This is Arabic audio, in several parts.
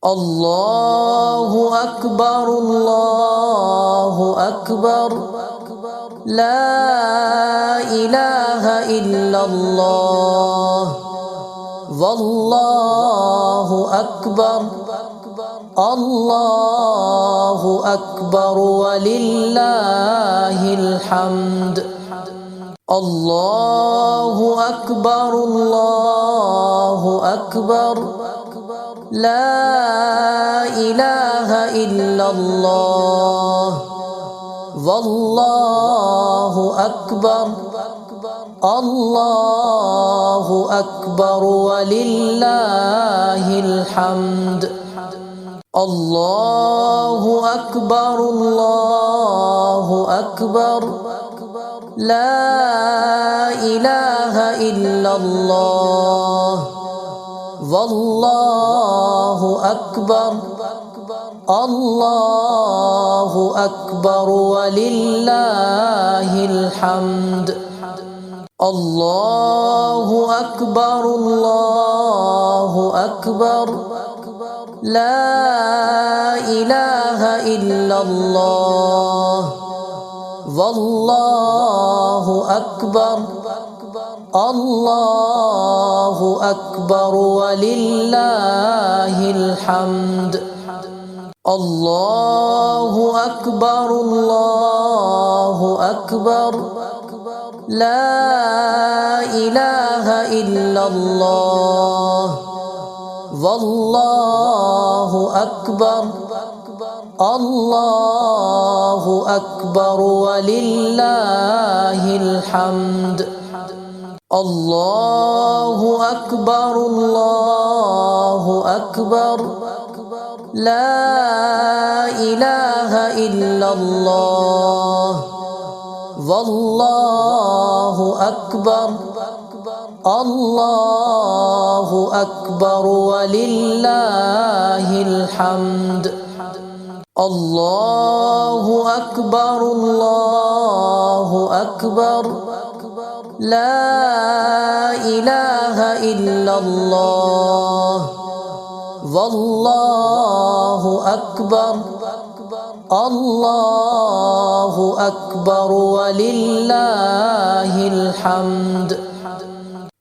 الله أكبر الله أكبر لا إله إلا الله والله أكبر الله أكبر ولله الحمد الله أكبر الله أكبر لا إله إلا الله والله أكبر الله أكبر ولله الحمد الله أكبر الله أكبر لا إله إلا الله والله أكبر الله أكبر ولله الحمد الله أكبر الله أكبر لا إله إلا الله والله أكبر الله أكبر ولله الحمد الله أكبر الله أكبر لا إله إلا الله والله أكبر الله أكبر ولله الحمد الله أكبر الله أكبر لا إله إلا الله والله أكبر الله أكبر ولله الحمد الله أكبر الله أكبر لا إله إلا الله والله أكبر الله أكبر ولله الحمد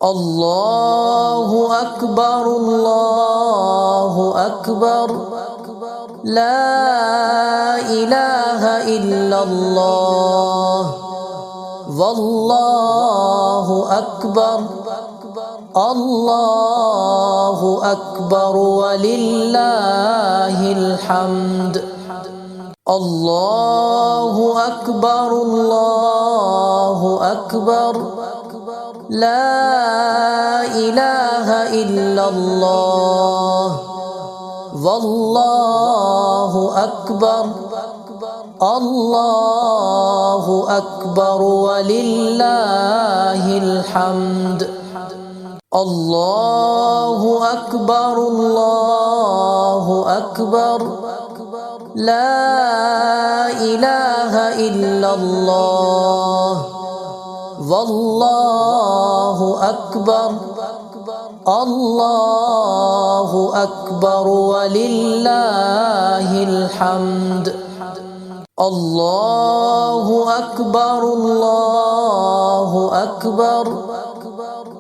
الله أكبر الله أكبر لا إله إلا الله والله أكبر الله أكبر ولله الحمد الله أكبر الله أكبر لا إله إلا الله والله أكبر الله أكبر ولله الحمد الله أكبر الله أكبر لا إله إلا الله والله أكبر الله أكبر ولله الحمد الله أكبر الله أكبر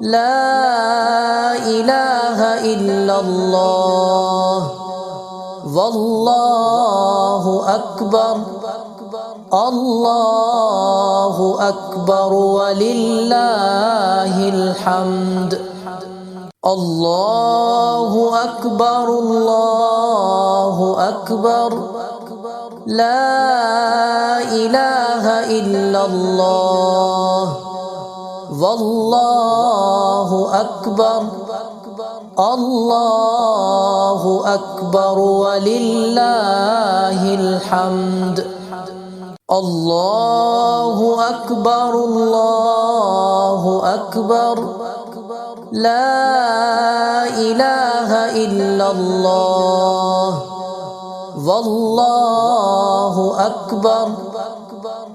لا إله إلا الله والله أكبر الله أكبر ولله الحمد الله أكبر الله أكبر لا إله إلا الله والله أكبر الله أكبر ولله الحمد الله أكبر الله أكبر لا إله إلا الله والله أكبر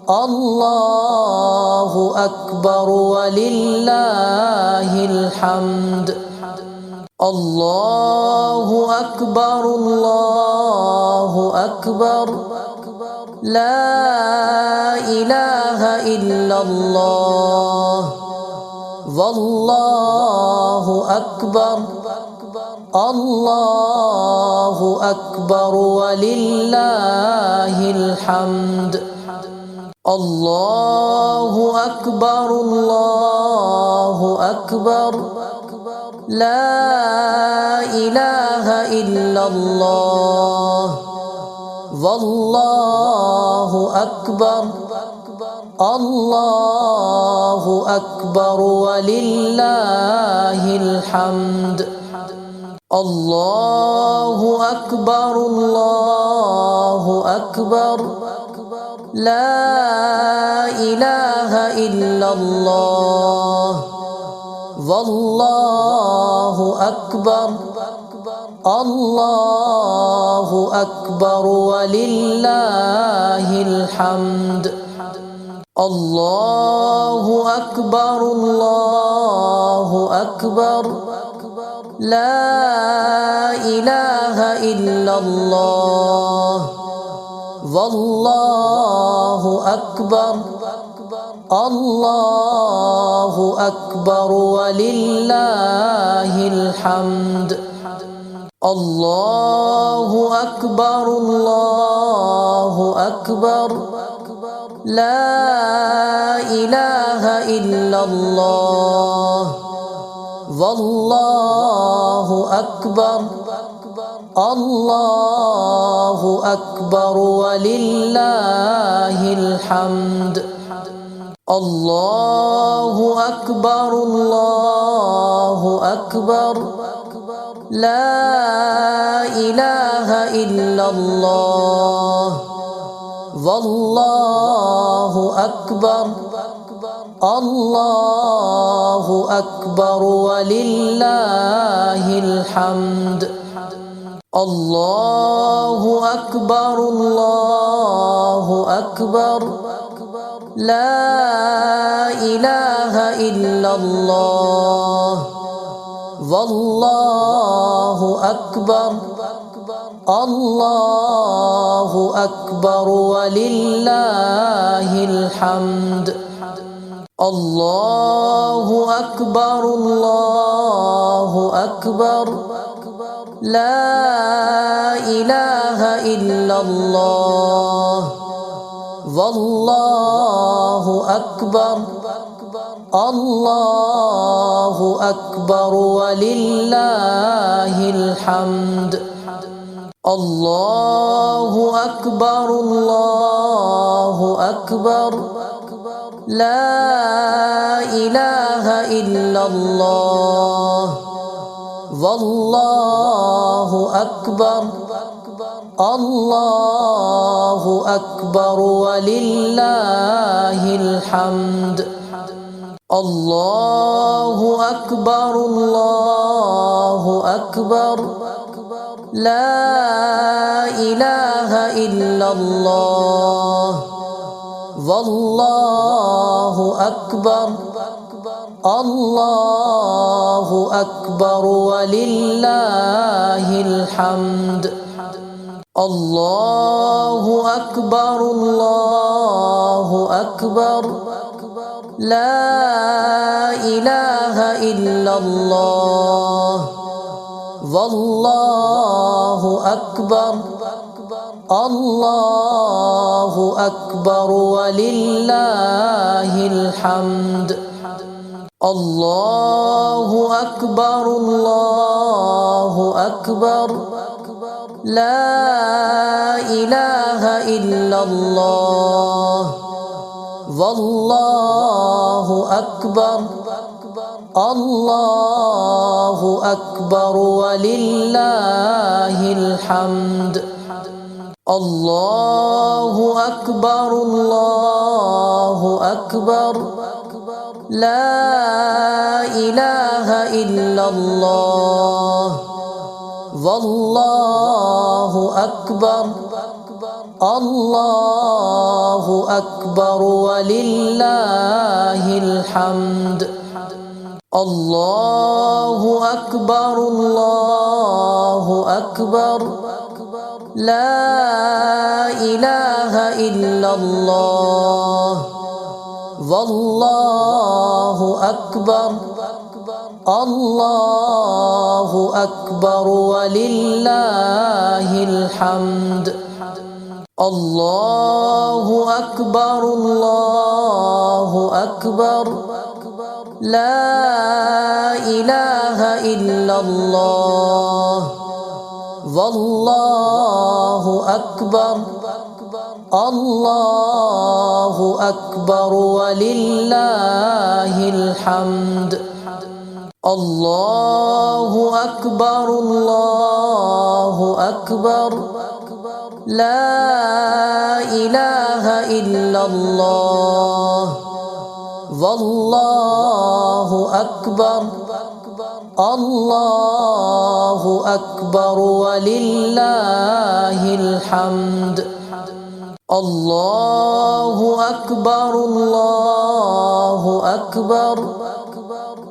الله أكبر ولله الحمد الله أكبر الله أكبر لا إله إلا الله والله أكبر الله أكبر ولله الحمد الله أكبر الله أكبر لا إله إلا الله والله أكبر الله أكبر ولله الحمد الله أكبر الله أكبر لا إله إلا الله والله أكبر الله أكبر ولله الحمد الله أكبر الله أكبر لا إله إلا الله والله أكبر الله أكبر ولله الحمد الله أكبر الله أكبر لا إله إلا الله والله أكبر الله أكبر ولله الحمد الله أكبر الله أكبر لا إله إلا الله والله أكبر الله أكبر ولله الحمد الله أكبر الله أكبر لا إله إلا الله والله أكبر الله أكبر ولله الحمد الله أكبر الله أكبر لا إله إلا الله والله أكبر الله أكبر ولله الحمد الله أكبر الله أكبر لا إله إلا الله والله أكبر الله أكبر ولله الحمد الله أكبر الله أكبر لا إله إلا الله والله أكبر الله أكبر ولله الحمد الله أكبر الله أكبر لا إله إلا الله والله أكبر الله أكبر ولله الحمد الله أكبر الله أكبر لا إله إلا الله والله أكبر الله أكبر ولله الحمد الله أكبر الله أكبر لا إله إلا الله والله أكبر الله أكبر ولله الحمد الله أكبر الله أكبر لا إله إلا الله والله أكبر الله أكبر ولله الحمد الله أكبر الله أكبر لا إله إلا الله والله أكبر الله أكبر ولله الحمد الله أكبر الله أكبر لا إله إلا الله والله أكبر الله أكبر ولله الحمد الله أكبر الله أكبر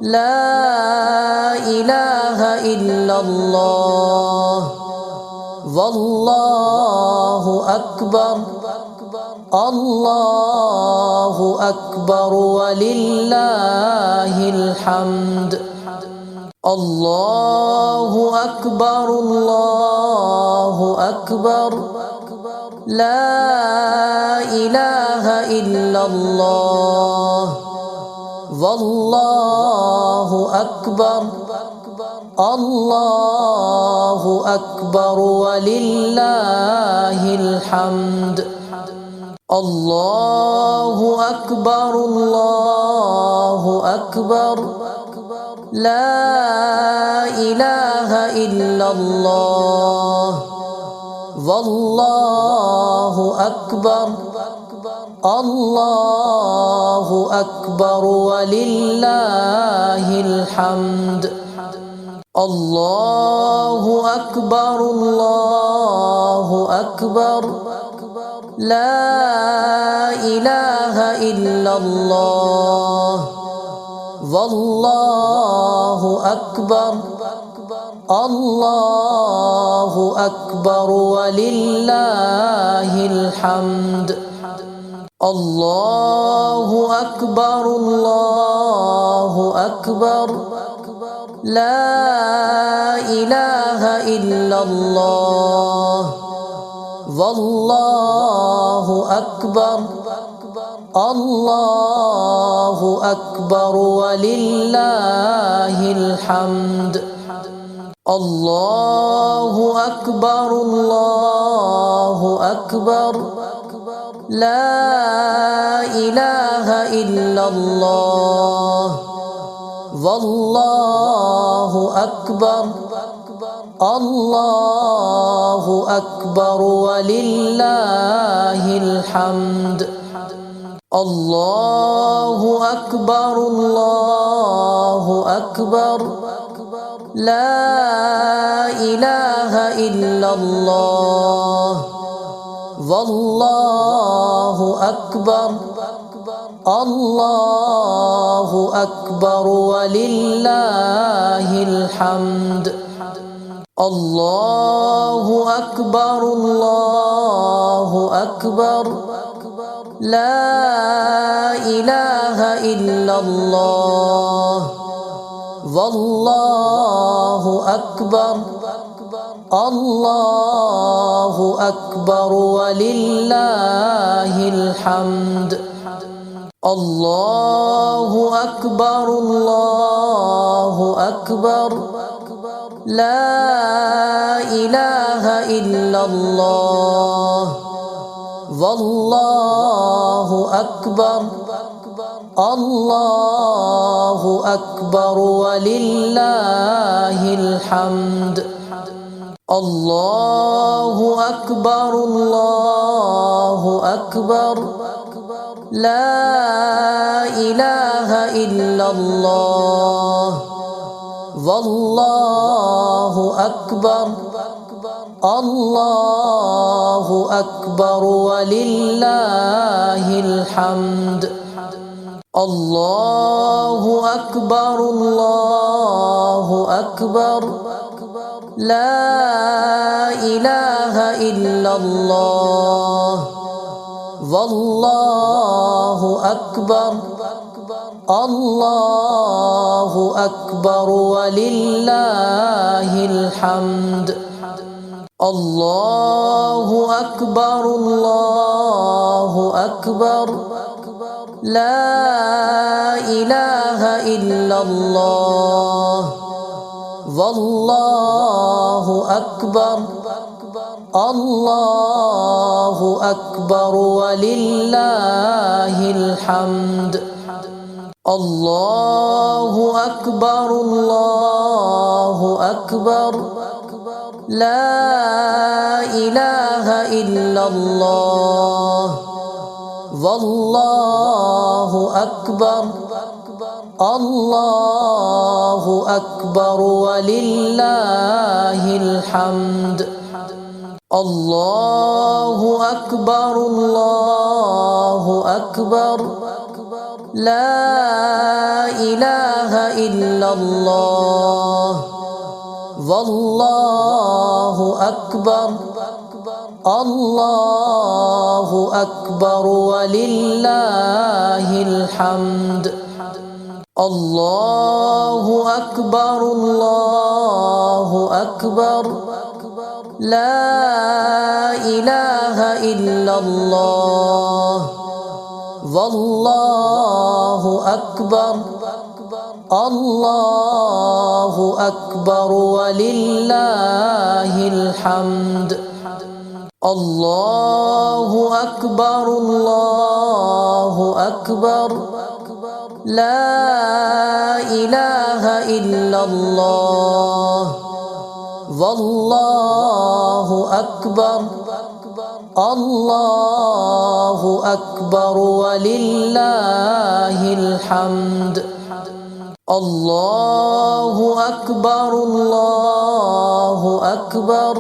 لا إله إلا الله والله أكبر الله أكبر ولله الحمد الله أكبر الله أكبر لا إله إلا الله والله أكبر الله أكبر ولله الحمد الله أكبر الله أكبر لا إله إلا الله والله أكبر الله أكبر ولله الحمد الله أكبر الله أكبر لا إله إلا الله والله أكبر الله أكبر ولله الحمد الله أكبر الله أكبر لا إله إلا الله والله أكبر الله أكبر ولله الحمد الله أكبر الله أكبر لا إله إلا الله والله أكبر الله أكبر ولله الحمد الله أكبر الله أكبر لا إله إلا الله والله أكبر الله أكبر ولله الحمد الله أكبر الله أكبر لا إله إلا الله والله أكبر الله أكبر ولله الحمد الله أكبر الله أكبر لا إله إلا الله والله أكبر الله أكبر ولله الحمد الله أكبر الله أكبر لا إله إلا الله والله أكبر الله أكبر ولله الحمد الله أكبر الله أكبر لا إله إلا الله والله أكبر الله أكبر ولله الحمد الله أكبر الله أكبر لا إله إلا الله والله أكبر الله أكبر ولله الحمد الله أكبر الله أكبر لا إله إلا الله والله أكبر الله أكبر ولله الحمد الله أكبر الله أكبر لا إله إلا الله والله أكبر الله أكبر ولله الحمد الله أكبر الله أكبر لا إله إلا الله والله أكبر الله أكبر ولله الحمد الله أكبر الله أكبر لا إله إلا الله والله أكبر الله أكبر ولله الحمد الله أكبر الله أكبر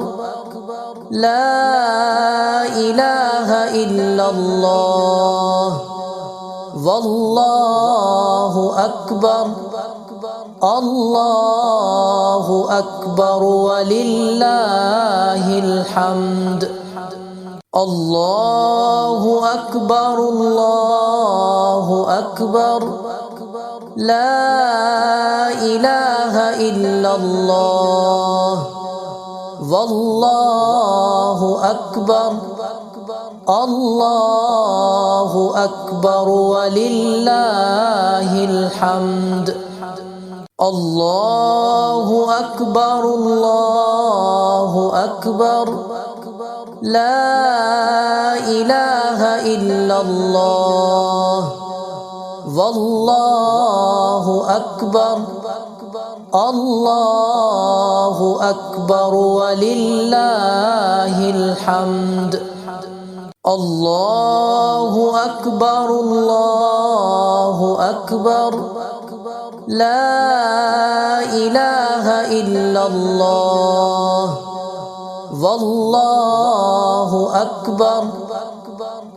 لا إله إلا الله والله أكبر الله أكبر ولله الحمد الله أكبر الله أكبر لا إله إلا الله والله أكبر الله أكبر ولله الحمد الله أكبر الله أكبر لا إله إلا الله والله أكبر الله أكبر ولله الحمد الله أكبر الله أكبر لا إله إلا الله والله أكبر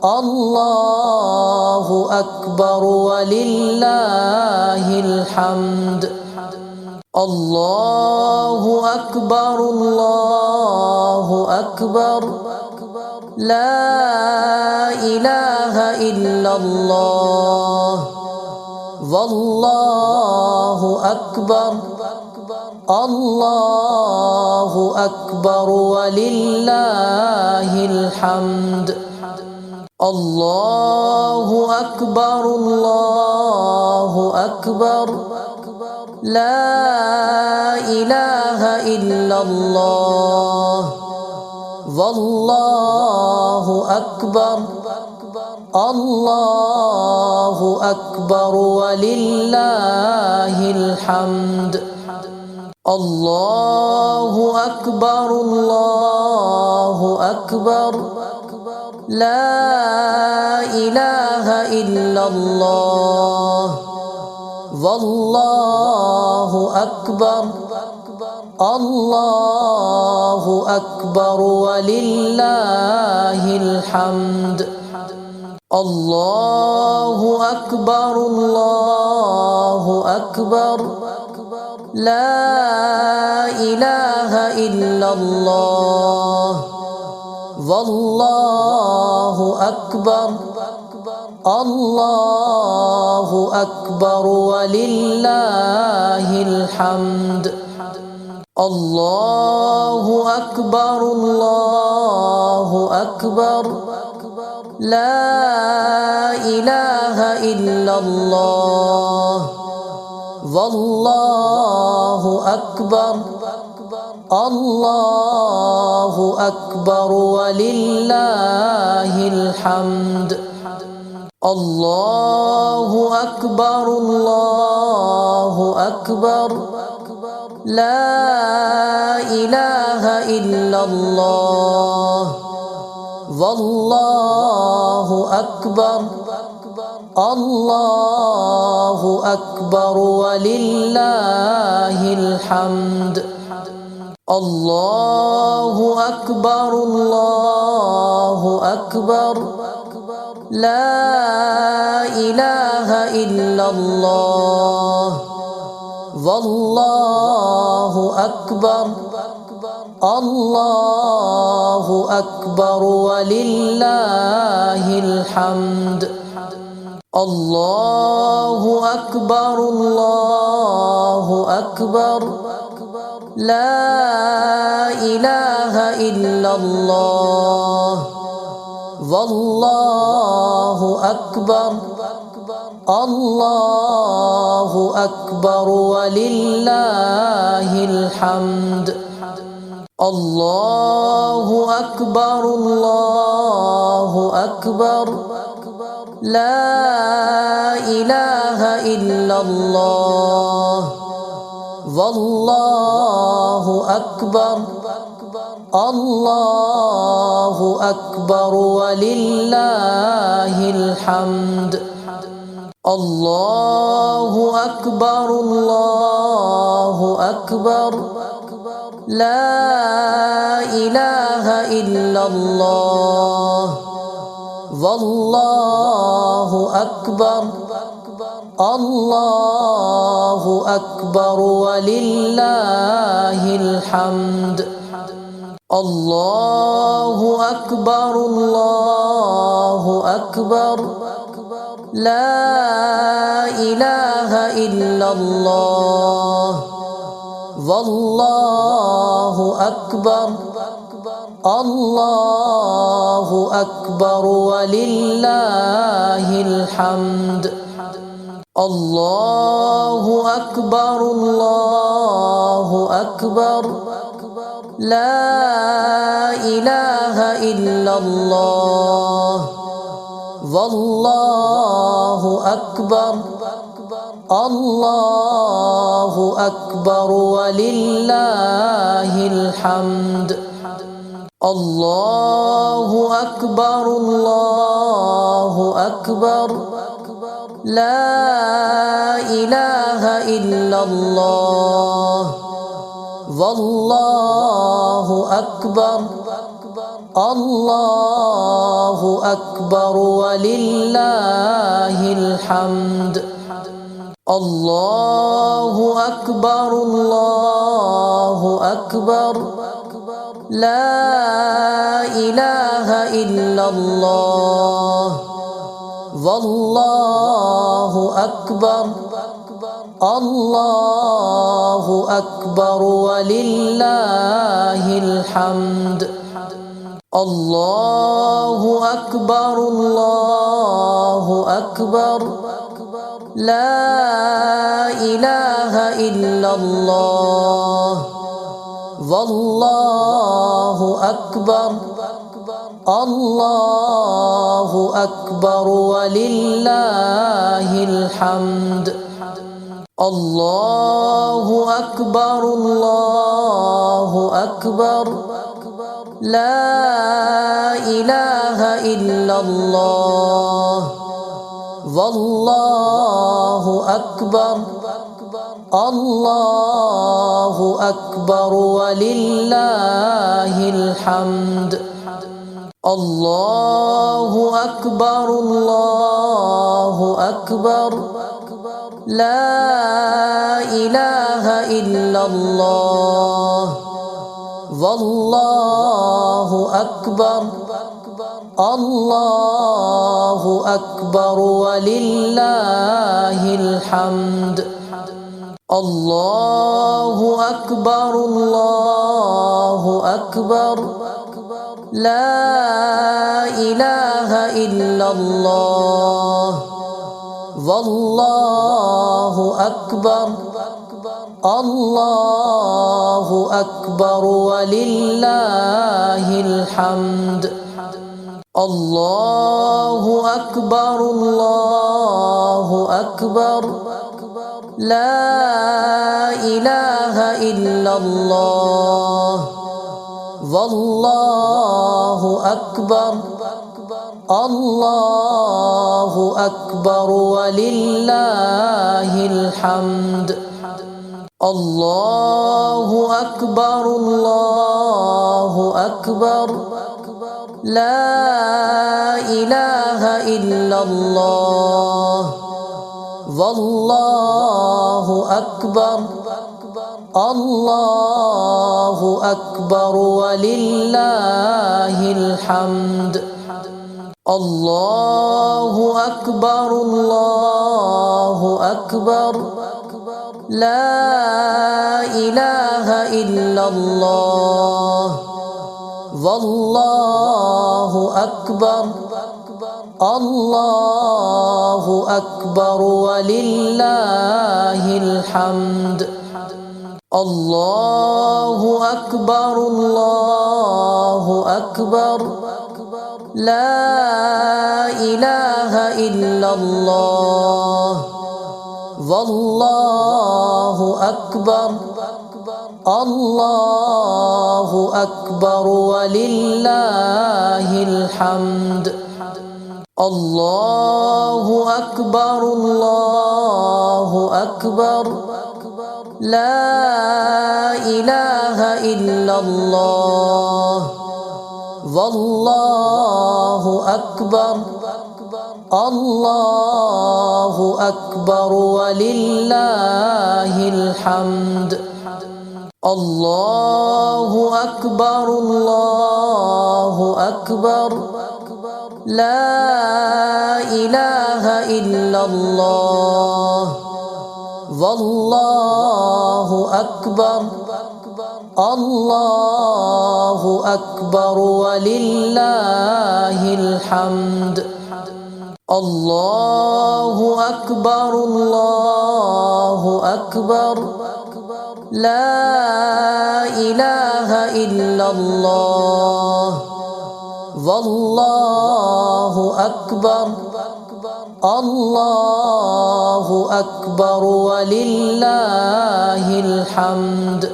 الله أكبر ولله الحمد الله أكبر الله أكبر لا إله إلا الله والله أكبر الله أكبر ولله الحمد الله أكبر الله أكبر لا إله إلا الله والله أكبر الله أكبر ولله الحمد الله أكبر الله أكبر لا إله إلا الله والله أكبر الله أكبر ولله الحمد الله أكبر الله أكبر لا إله إلا الله والله أكبر الله أكبر ولله الحمد الله أكبر الله أكبر لا إله إلا الله والله أكبر الله أكبر ولله الحمد الله أكبر الله أكبر لا إله إلا الله والله أكبر الله أكبر ولله الحمد الله أكبر الله أكبر لا إله إلا الله والله أكبر الله أكبر ولله الحمد الله أكبر الله أكبر لا إله إلا الله والله أكبر الله أكبر ولله الحمد الله أكبر الله أكبر لا إله إلا الله والله أكبر الله أكبر ولله الحمد الله أكبر الله أكبر لا إله إلا الله والله أكبر الله أكبر ولله الحمد الله أكبر الله أكبر لا إله إلا الله والله أكبر الله أكبر ولله الحمد الله أكبر الله أكبر لا إله إلا الله والله أكبر الله أكبر ولله الحمد الله أكبر الله أكبر لا إله إلا الله والله أكبر الله أكبر ولله الحمد الله أكبر الله أكبر لا إله إلا الله والله أكبر الله أكبر ولله الحمد الله أكبر الله أكبر لا إله إلا الله والله أكبر الله أكبر ولله الحمد الله أكبر الله أكبر لا إله إلا الله والله أكبر الله أكبر ولله الحمد الله أكبر الله أكبر لا إله إلا الله والله أكبر الله أكبر ولله الحمد الله أكبر الله أكبر لا إله إلا الله والله أكبر الله أكبر ولله الحمد الله أكبر الله أكبر لا إله إلا الله والله أكبر الله أكبر ولله الحمد الله أكبر الله أكبر لا إله إلا الله والله أكبر الله أكبر ولله الحمد الله أكبر الله أكبر لا إله إلا الله والله أكبر الله أكبر ولله الحمد الله أكبر الله أكبر لا إله إلا الله والله أكبر الله أكبر ولله الحمد الله أكبر الله أكبر لا إله إلا الله والله أكبر الله أكبر ولله الحمد الله أكبر الله أكبر لا إله إلا الله والله أكبر الله أكبر ولله الحمد الله أكبر الله أكبر لا إله إلا الله والله أكبر الله أكبر ولله الحمد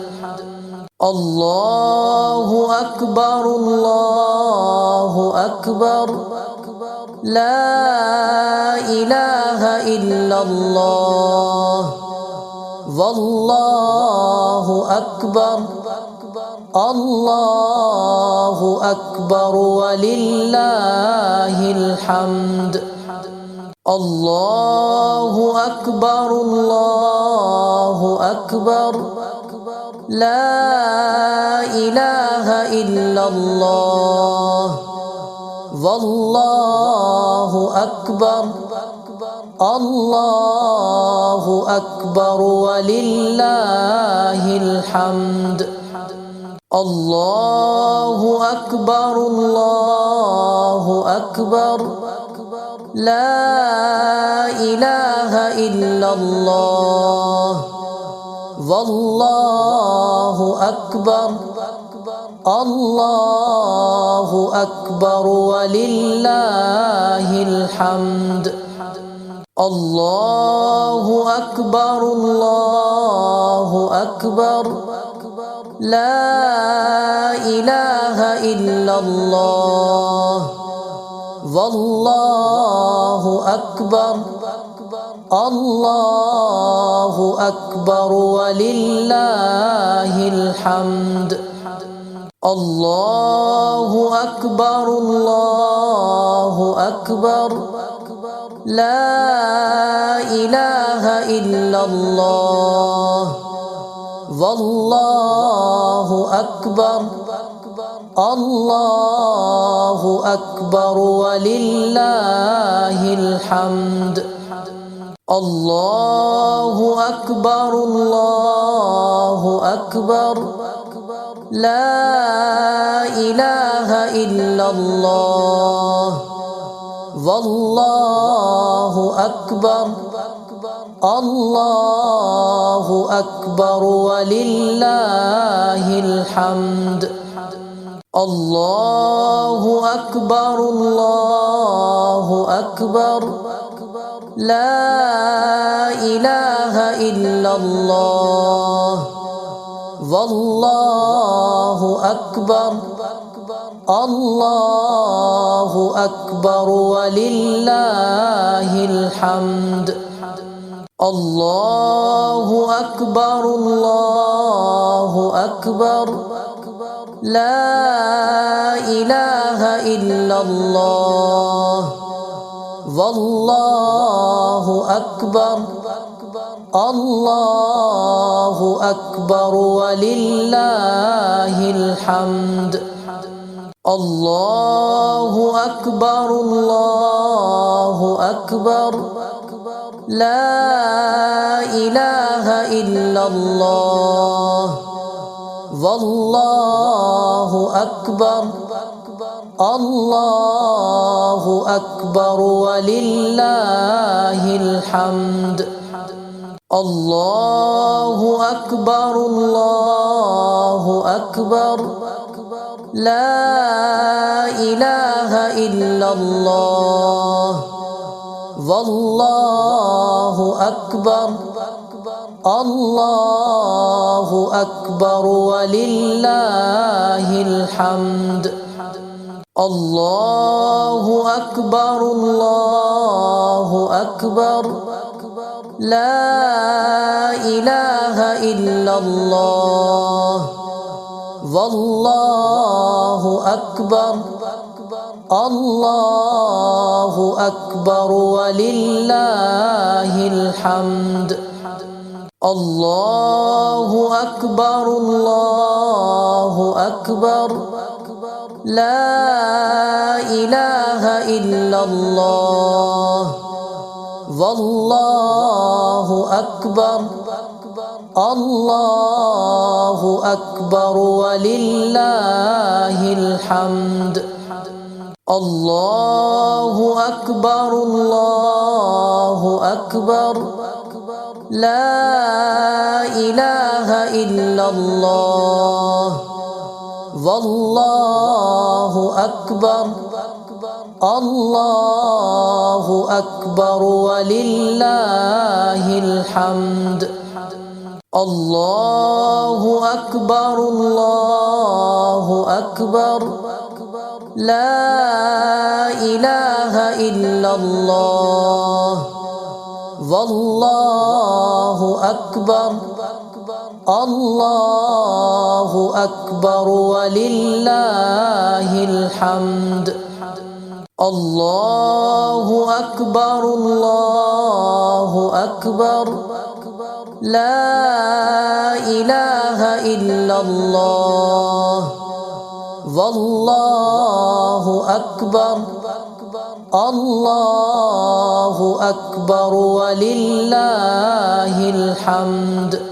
الله أكبر الله أكبر لا إله إلا الله والله أكبر الله أكبر ولله الحمد الله أكبر الله أكبر لا إله إلا الله والله أكبر الله أكبر ولله الحمد الله أكبر الله أكبر لا إله إلا الله والله أكبر الله أكبر ولله الحمد الله أكبر الله أكبر لا إله إلا الله والله أكبر الله أكبر ولله الحمد الله أكبر الله أكبر لا إله إلا الله والله أكبر الله أكبر ولله الحمد الله أكبر الله أكبر لا إله إلا الله والله أكبر الله أكبر ولله الحمد الله أكبر الله أكبر لا إله إلا الله والله أكبر الله أكبر ولله الحمد الله أكبر الله أكبر لا إله إلا الله والله أكبر الله أكبر ولله الحمد الله أكبر الله أكبر لا إله إلا الله والله أكبر الله أكبر ولله الحمد الله أكبر الله أكبر لا إله إلا الله والله أكبر الله أكبر ولله الحمد الله أكبر الله أكبر لا إله إلا الله والله أكبر الله أكبر ولله الحمد الله أكبر الله أكبر لا إله إلا الله والله أكبر الله أكبر ولله الحمد الله أكبر الله أكبر لا إله إلا الله والله أكبر الله أكبر ولله الحمد الله أكبر الله أكبر لا إله إلا الله والله أكبر الله أكبر ولله الحمد الله أكبر الله أكبر لا إله إلا الله والله أكبر الله أكبر ولله الحمد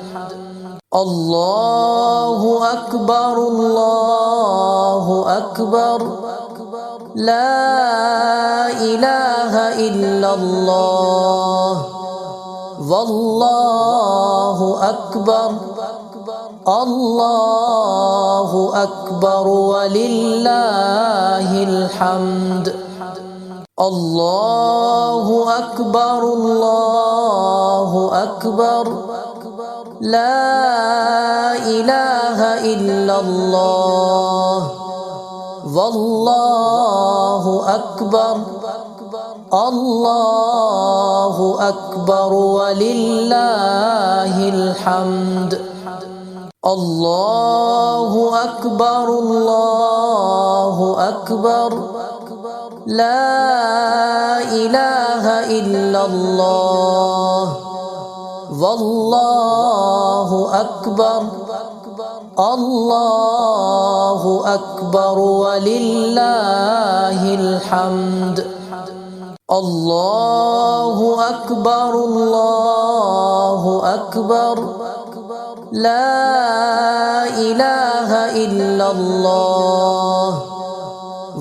الله أكبر الله أكبر لا إله إلا الله والله أكبر الله أكبر ولله الحمد الله أكبر الله أكبر لا إله إلا الله والله أكبر الله أكبر ولله الحمد الله أكبر الله أكبر لا إله إلا الله والله أكبر الله أكبر ولله الحمد الله أكبر الله أكبر لا إله إلا الله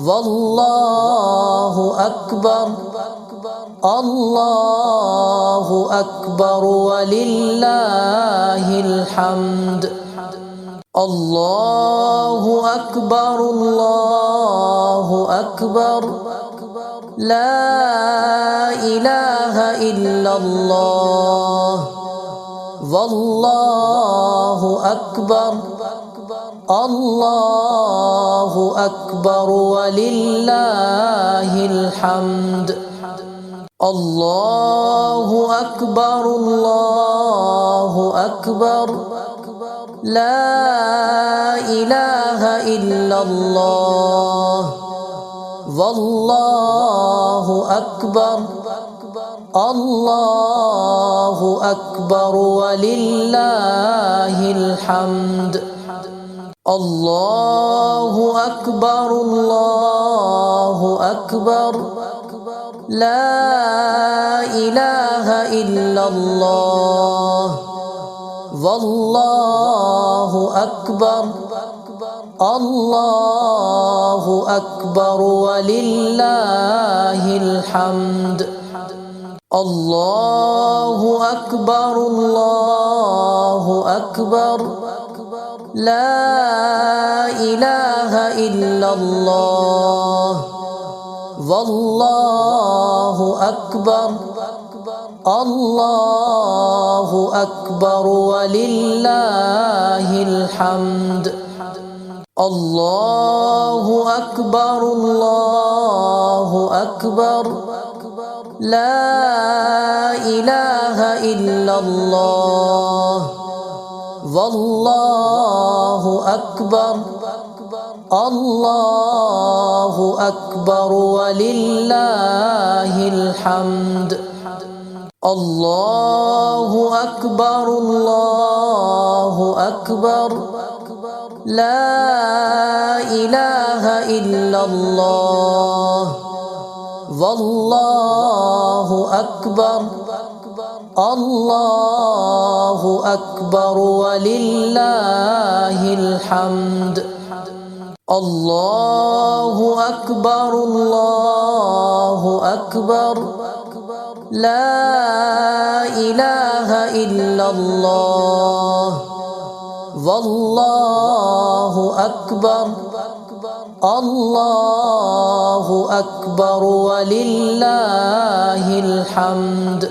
والله أكبر الله أكبر ولله الحمد الله أكبر الله أكبر لا إله إلا الله والله أكبر الله أكبر ولله الحمد الله أكبر الله أكبر لا إله إلا الله والله أكبر الله أكبر ولله الحمد الله أكبر الله أكبر لا إله إلا الله والله أكبر الله أكبر ولله الحمد الله أكبر الله أكبر لا إله إلا الله والله أكبر الله أكبر ولله الحمد الله أكبر الله أكبر لا إله إلا الله والله أكبر الله أكبر ولله الحمد الله أكبر الله أكبر لا إله إلا الله والله أكبر الله أكبر ولله الحمد الله أكبر الله أكبر لا إله إلا الله والله أكبر الله أكبر ولله الحمد